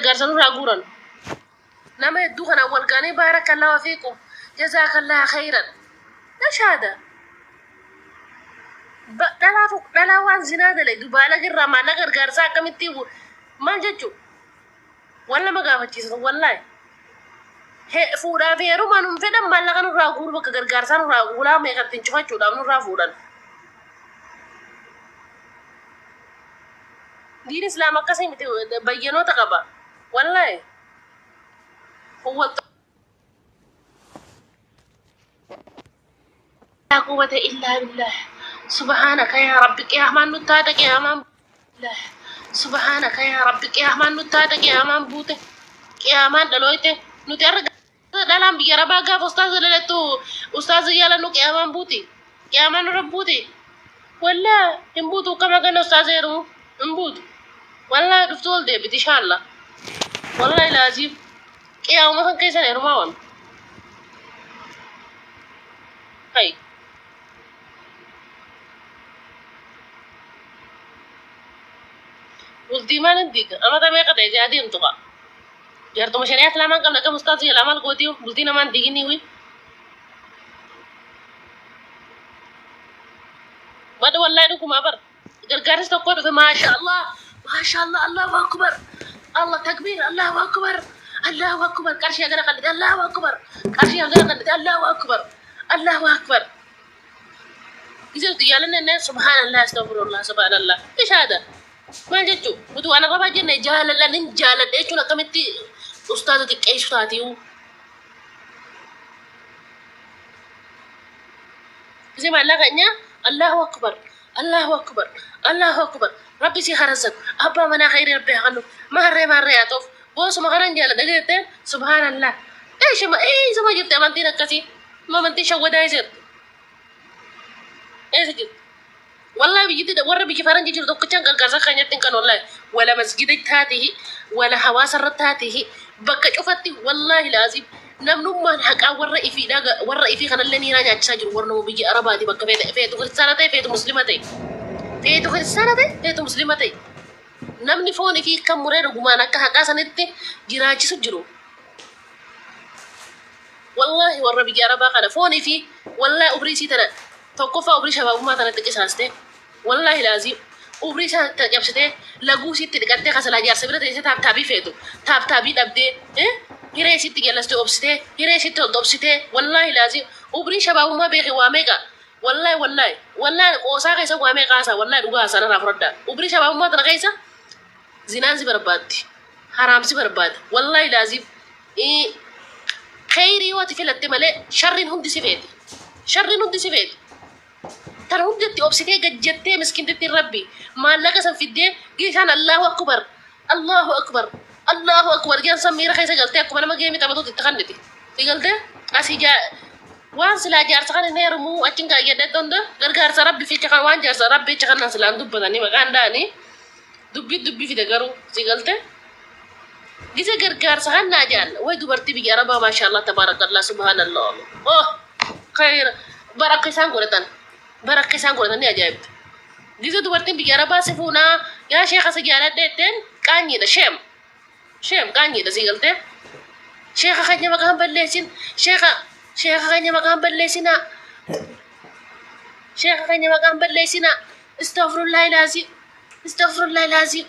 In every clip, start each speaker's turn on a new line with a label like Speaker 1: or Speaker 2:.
Speaker 1: gargaarsa nurraa guuran. Nama hedduu kana wal gaanii baarakallahu fiikum jazakallahu khairan. Nashaada. Dhalaa waan zinaa dalee dubaala girraa maallaqa gargaarsaa akkamitti maal jechuun walla magaafachiisan wallahi. Fuudhaa fi heerumaan hin fedhan maallaqa nurraa guuru bakka gargaarsaa nurraa guulaa meeqattiin cufachuudhaaf nurraa fuudhan. Diin Islaam akkasii miti bayyanoota qaba wallahi. لا قوة إلا بالله سبحانك يا ربك يا أمان نتاتك يا أمان الله سبحانك يا ربك يا أمان نتاتك يا أمان بوته يا أمان دلويته نترجع dalam bicara baga ustaz leletu ustaz yala nuk ya man buti ya man rabbuti walla imbutu kama kana ustaz yeru imbut walla duftul de bit inshallah wallahi lazim ya ma kan kaisa yeru mawan hay ولدي ما نديك أما تبي قطع جادي انتقى جرت مشاريع لما كم لك مستعد يلا مال قوتيو ولدي نمان ديجيني وي بعد والله إنكم أبر جرجارس تقول ما شاء الله ما شاء الله الله أكبر الله تكبير الله أكبر الله أكبر كرشي أجر قلت الله أكبر كرشي أجر قلت الله أكبر الله أكبر إذا تجعلنا الناس سبحان الله استغفر الله سبحان الله إيش هذا ما جتو بدو أنا ربع جنة جهل لين جهل إيش ولا كمتي أستاذتك إيش فاتيو زي ما لقينا الله أكبر الله أكبر الله أكبر ربي سيخرزك أبا منا خير ربي عنه مرة يطوف بوس ما خرج جهل دقيقتين سبحان الله إيش ما إيش ما جبت أمانتي نكسي ما أمانتي شو ودا يصير إيش جبت والله بيجي ورا بيجي فرنجي جلدو كتشان قال خانية تنكن والله ولا مسجد هذه ولا حواس الرت هذه بكا شوفتي والله لازم نمنو ما حق ورا إفي داغ ورا إفي خنا لني راجع تساجر ورنو بيجي أربعة دي بكا فيتو كريستيانتي فيتو مسلمتي فيتو كريستيانتي فيتو مسلمتي نمني فوني في كم مرة رجومانا كهكا سنتي جراجي سجرو والله ورا بيجي أربعة خنا فوني في والله أبريسي ترى توقفا أبري شباب ما تنتقي ساسته والله لازم أبري شان تجابسته لغوسي تدقته خسلا جار سبرة تيجي تابي فيتو تابي دبده هيرسي تجلسته أبسته هيرسي تدبسته والله لازم أبري شباب ما بيجي واميكا والله قوسا كيسا واميكا سا والله دوغا سا نافردا أبري شباب ما تنقيسا زنان سي برباد حرام سي برباد والله لازم خيري وتفلت ملء شر هندي سفيدي شر هندي سفيدي ترى هدتي أبسطي جدتي مسكينتي ربي ما لك سن في الدين جيشان الله أكبر الله أكبر الله أكبر جان سميرة خيسة قلتي أكو أنا ما جيمي تبغى تتخنتي قلتي أسيجا وان سلا جار سكان نيرمو أتشنكا يدتون ده غرغار سربي في كان وان جار سربي كان نسلان دب بدني مكان داني دبي في دكارو قلتي جيسة غرغار سكان ناجان وين دبرتي بيجي ربا ما شاء الله تبارك الله سبحان الله أوه خير بركة سانغولتان بركة سانغولتان يا جايب جيسة دبرتي بيجي ربا سفونا يا شيخ سجالة دتن كاني ده شيم كاني ده قلتي شيخ خدني مكان بلسين شيخ خدني مكان بلسينا شيخ خدني مكان بلسينا استغفر الله العظيم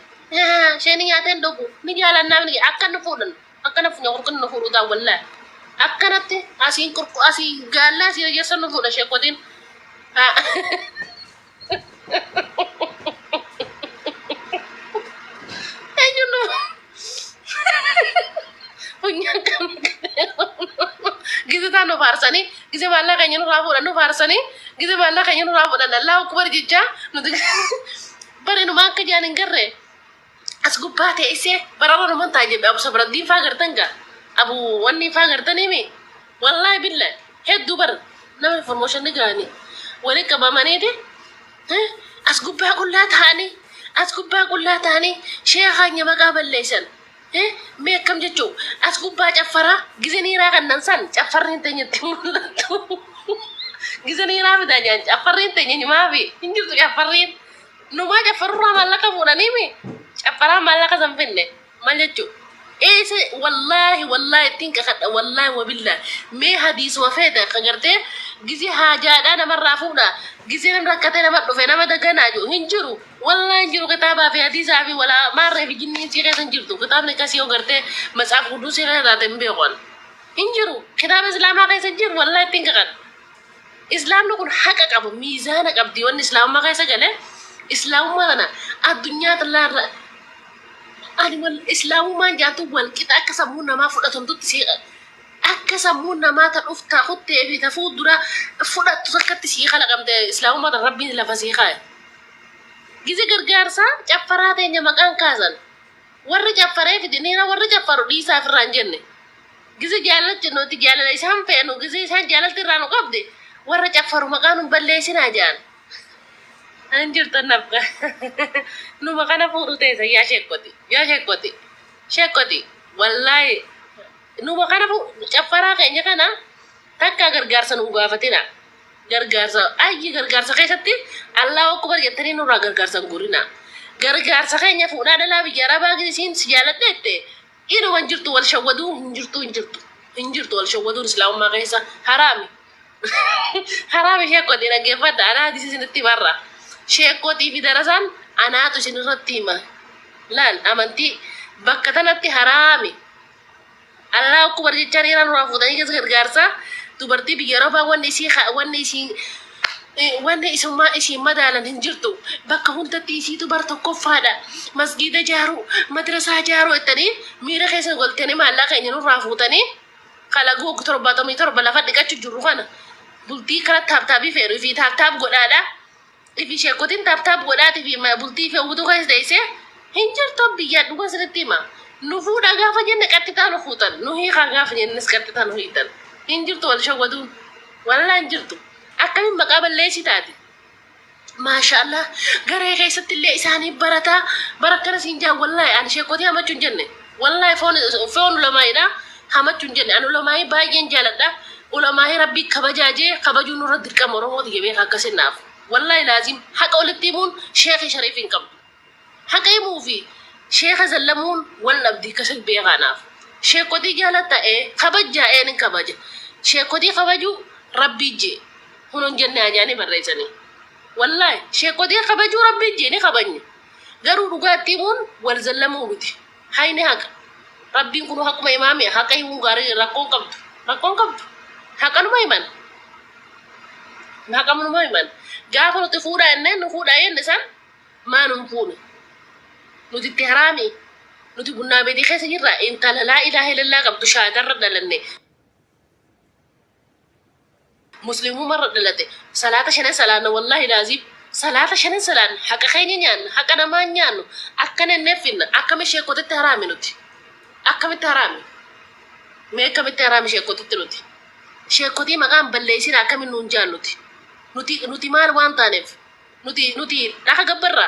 Speaker 1: شيني ياتن دوغو نيجي على النام نيجي أكن نفورن أكن نفورو دا والله أكنت أسين كركو أسين قال سي يسن نفورن شيخودين gitu ta no farsani gitu balla kayaknya no farsani gitu balla kayaknya no rafu dan Allah akbar jija no bare no makka janin garre asgu pate ise bararo no montaje be abu sabra din fagar tanga abu wani fagar tani mi wallahi billah heddu bar na information gani wale ka ba manete asgu ba kullat hani sheekha nya magabal lesan me kam jechu asgu ba jafara gizeni ra kan nansan jafarin tanya timulatu gizeni ra bida jan jafarin tanya ni mafi ingir tu jafarin no ma jafarra malaka funani mi jafara malaka sampinne mal jechu إيه والله والله تنك خد والله وبالله ما حديث وفاته خجرته جزي حاجة أنا مرة فونا جزي من ركعتين مرة فينا ما دقنا جو هنجرو والله هنجرو كتابة في حديث أبي ولا مرة في جنين سيرة هنجرو كتاب نكاسي وقرته مسألة قدوس سيرة ذاتهم بيقول هنجرو كتاب إسلام ما كيس هنجرو والله تنك خد إسلام نكون حقك أبو ميزانك أبدي وان إسلام ما كيس قاله إسلام ما أنا الدنيا تلا أنا والإسلام ما جاتو والكتا أكسبونا ما فلتهم تتسيق أكسبونا ما تنفتا خطة في تفوت درا فلت تسكت تسيق لقم ده إسلام ما ربي لفسيقا جزء غرغارسا جفرات إنجا مكان كازن ورّ جفرات في دنيا ورّ جفر ليسا في رانجنة جزء جالت جنو تجالت إسهم فينو جزء إسهم جالت ترانو قبضي ورّ جفر مكانو بلّيسين أجان anjir tanapka nu makana furu tesa ya shekoti wallahi nu makana fu chafara kayaknya kana takka gargarsa nu gafatina gargarsa ayi gargarsa kaysatti allah akbar yettani nu gargarsa gurina gargarsa kayaknya fu nada labi jaraba gisin sijalat dette ino wanjirtu wal shawadu injirtu wal shawadu islam ma kaysa harami harami shekoti na gefata ana disi sinatti barra sheekootii fi darasaan anaatu isin irratti hima laal amantii bakka tanatti haraami allah akbar jechaan iraan nurraa fuutanii keessa gargaarsa dubartii biyya Arabaa wanni isummaa isiin madaalan hin jirtu bakka hundatti isiitu bar tokkoffaadha masgiida jaaru madrasaa jaaru jettanii miira keessa goltanii maallaqa keenya nurraa fuutanii kalaguu 77 lafa dhiqachu jirru kana bultii kana taabtaabii feeru fi taabtaab godhaadha ifi sheekotiin taabtaab godhaati fi bultii fi utuu keessa deesse hin jirtu biyya dhuga sirritti hima nu fuudha gaafa jenne qattitaa nu fuutan nu hiikaa gaafa jennes qattitaa nu hiitan hin jirtu wal shawwaduun wallaa hin jirtu akkamiin maqaa balleessi taate maashaallah garee keessatti illee isaanii barataa barakkana siin jaan wallaahi ani sheekotii hamachuu hin jenne wallaahi foon ulamaa'idha hamachuu hin jenne ani ulamaa'ii baay'een jaaladha ulamaa'ii rabbii kabajaajee kabajuun nurra dirqama oromooti jebee akkasin naaf والله لازم حق ولتيمون شيخ شريفين قبل حق يموفي شيخ زلمون ولا بدي كسل بيغاناف شيخ ودي جالتا ايه خبجا ايه نكبجا شيخ ودي خبجو ربي جي هنون جنة جاني مريزاني والله شيخ ودي خبجو ربي جي نخبجني قروا رقاتيمون والزلمون بدي هاي نهاك ربي يكونوا حق ما إمامي حق يمون غاري رقون قبض حق أنو ما يمان حق أنو ما يمان gaafa nuti fuudha jenneen nu fuudha jenne san maa nun fuune nuti itti haraami nuti bunnaa beedii keessa jirra intala laa ilaaha illallaa qabdu shaadarra dhalanne muslimuu marra dhalate salaata shanan salaanna wallahi laazim salaata shanan salaan haqa keenya nyaanna haqa namaa nyaannu akkana neffinna akkami sheekotitti haraami nuti akkamitti haraami mee akkamitti haraami sheekotitti nuti sheekotii maqaan balleessina akkami nuun jaannuti nuti maal waan taaneef nuti dhaqa gabbarra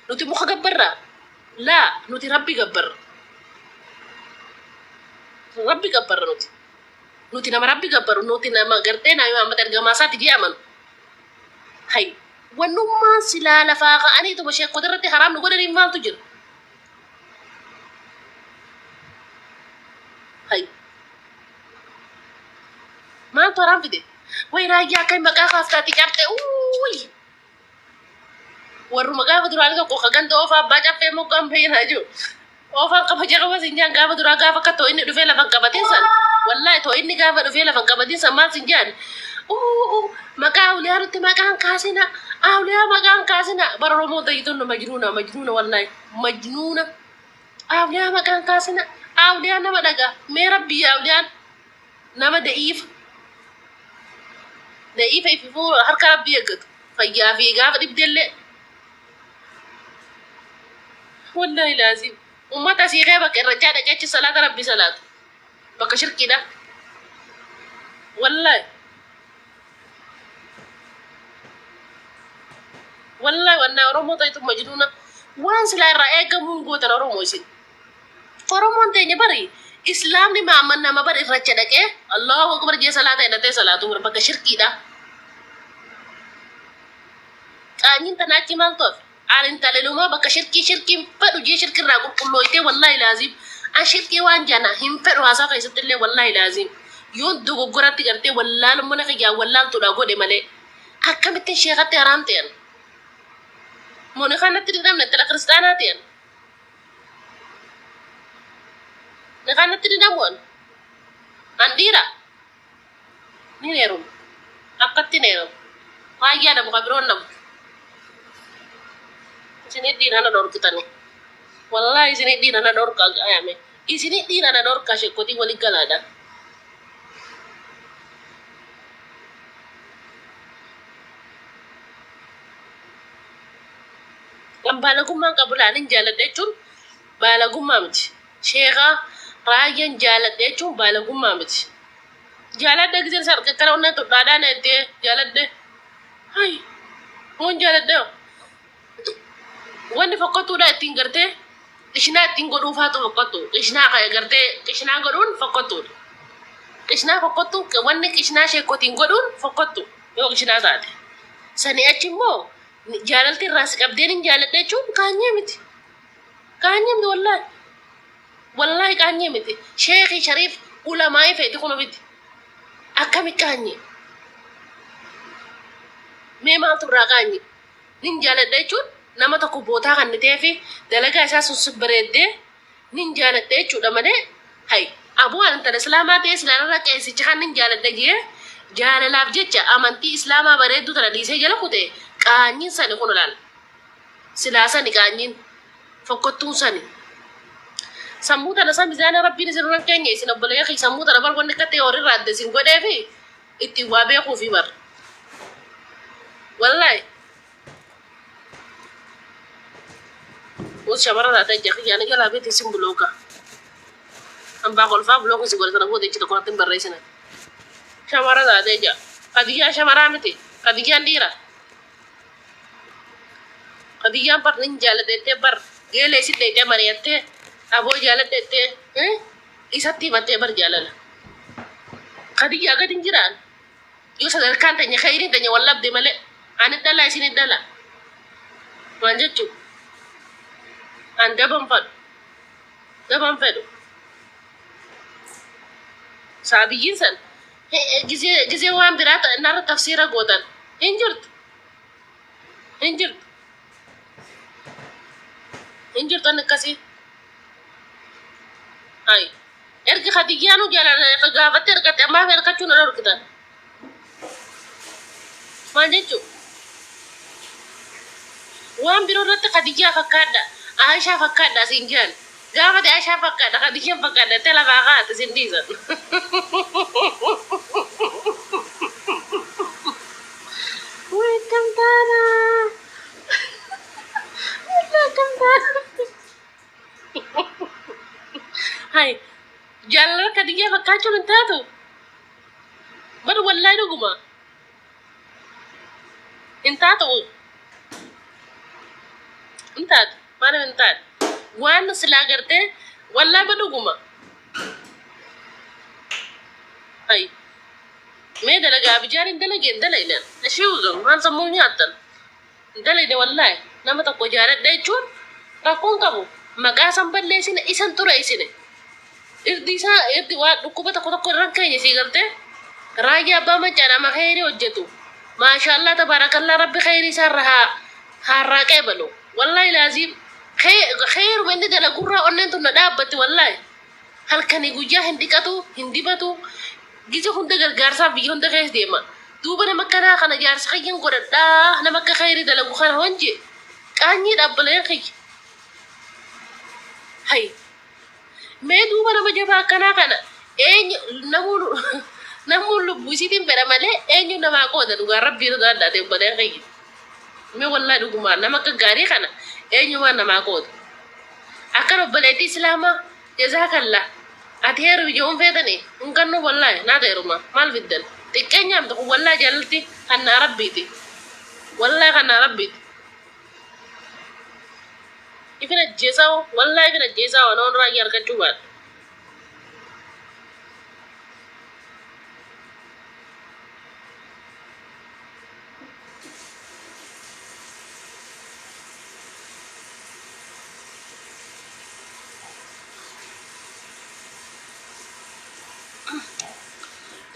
Speaker 1: nuti muka gabbarra laa nuti rabbi gabbarra nuti nama rabbi gabbaru nuti nama gartee naa Muhammad ergamaa isaati jee amanu hay wannummaan silaa lafaa ka'aniituma sheekota irratti haraam nu godhaniif maaltu jira hay maaltu haraam fide ويراجع كم مقاخ أفتاتي كابتة أوي ورو مقاخ دراني تو كوخا كان توفا باجا في مقام بين هجو أوفا كم هجا كم سنجان قاف درا قاف كتو إني دفيلا فنكبتين سن والله تو إني قاف دفيلا فنكبتين سن ما سنجان أوه مقاخ وليا رتي مقاخ كاسنا أولياء مقاخ كاسنا برمو تيتون مجنونة والله مجنونة أولياء مقاخ كاسنا أولياء نما دقا مي ربي أولياء نما دقيف ضعيفة في فوق هركا ربي يقد فيا في قافة يبدل والله لازم وما تسيغي بك الرجال جاتش صلاة ربي صلاة بك شركي ده والله وانا oromo تايتو مجنونة وانس لا رأيك من قوة oromo يسين oromo انتيني بري إسلام ni maaman nama bar irracha dhaqee Allahu akbar jee salaata hidhatee salaatu bakka shirkiidha. Qaanyin tanaachi maal toof? Aanin taleluma bakka shirkiin fadhu jee shirkirraa qulqullooytee wallahi laazim ashilqii waan jana hin fedhu haasaa keessatti illee wallaahi laazim yoon dogoggoratti gartee wallaalummaa kiyyaa wallaaltuudha godhe malee akkamittiin sheekatti haraam ta'an mooni kanatti didamne tala kiristaanaa ta'an ni kanatti didamuun an dhiira ni neerum akkatti neerum waayyaa namu qabiroon namu isinii dhiira na dhorkitani wallahi isinii dhiira na dhorka ayame isinii dhiira na dhorka shekkotii walii galaadha an baalagummaan qabulaanin jaaladha jechuun baalagummaa miti sheekaa raayyan jaaladha jechuun baalagummaa miti jaaladha giseen sarka kana onneen tudhaadhaan ettee jaaladhe hay mun jaaladhe wanni fokkottuudha ittiin gartee qishnaa ittiin godhuufaatu fokkottu qishnaa kaya gartee qishnaa godhuun fokkottuudha qishnaa fokkottu wanni qishnaa sheekkotiin godhuun fokkottu yoo qishnaa taate sanii achi immoo jaalalti irraas qabdeen hin jaaladha jechuun kaanyee miti wallahi wallahi kaanyee miti sheekhi shariif ulamaa'ii feeti kun miti akkami kaanyee mee maaltu irraa kaanyee nin jaaladha jechuun nama tokko bootaa kan ta'ee fi dalagaa isaa sun bareeddee nin jaaladha jechuudha malee hay abuu intala islaamaa ta'e islaanarra qeessicha kan nin jaaladha jee jaalalaaf jecha amantii islaamaa bareedduu tana dhiisee jala kute qaanyiin sani kun ilaal silaa sani qaanyiin fokkottuun sani sammuu tana san mizaana rabbiin isin irra keenya isin obboleeyyaa sammuu tana bar wanni akka ta'e horirraa adda isin godhee fi ittiin waa beekuu fi bar wallahi us shamara taate jaqiyaana jalaa beeti isin bulooka ambaa kolfaa bulooka isin godhe tana booda ichi tokko hattin barreessina shamara taate ja kadiyyaa shamaraa miti kadiyyaan dhiira kadiyyaan bar nin jaaladhettee bar geelee isin dheeytee mari'attee aboo jaaladhettee isatti himattee bar jaalala kadiyyaa gad hin jiraan yoo sadarkaan tanya khayriin tanya wallabde malee ani dhala isin dhala waan jechuun an daban fedhu saabiyyiin san gisee waan biraa narra tafsiira gootan hin jirtu an akkasii ay erga kadiyyaanu jaalala gaafatte ergatte ammaaf ergachuun na dhorkitan maal jechuu waan biroo irratti kadiyyaa fakkaadha Aishaa fakkaadha siin jaan gaafate Aishaa fakkaadha kadiyyaan fakkaadha tela baaqaate sin dhiisan welcome Tana hay jaalala kadiyyaa fakkaachuun hin taatu bar wallahi dhuguma hin taatu maana hin taatu waan silaa gartee wallahi badhuguma hay mee dalagaa bijaan hin dalaynan ashii uzun waan sammuu nyaattan hin dalayne wallahi nama tokko jaaladha jechuun rakkoon qabu maqaa san balleessine isan ture isine irdi waan dhukkuba tokko irran keenya sii gartee raayyaa abbaa macaa nama khayrii hojjetu maashaallah tabaarakallaa rabbi khayrii isaarra haarraa qeebalu wallahi laazim khayru inni dalagurraa onneen tunna dhaabbatti wallahi halkanii guyyaa hin dhiqatu hin dibatu gisa hunda gargaarsaaf biyya hunda keessa deema duuba nama kanaa kana jaarsa kayyan godhadhaa nama akka khayrii dalagu kana honje qaanyii dhaabbaleen kiyya hay mee duuba nama jabaa akkanaa kana eenyu namuun lubbuu isiitiin fedha malee eenyu namaa qooda dhugaa rabbii irra addaate obboleen kiyya mee wallahi dhugumaan nama akka gaarii kana eenyumaan namaa qooda akkan obboleettii islaamaa jazaakallah ati heeru ijoon feetani hin kannu wallahi naa ta'eruma maal fiddan xiqqeenyaam tokko wallahi jaalalti kannaa rabbiiti wallahi kannaa rabbiiti ifin ajjeesaa wallahi ifin ajjeesaa waan raayyaa argachuu baadha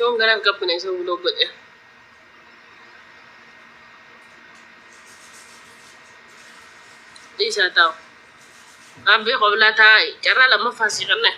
Speaker 1: يوم قال قبنا يسوي له بدء ليش هتاو أبي قبل تاي جرى لما فاسقنا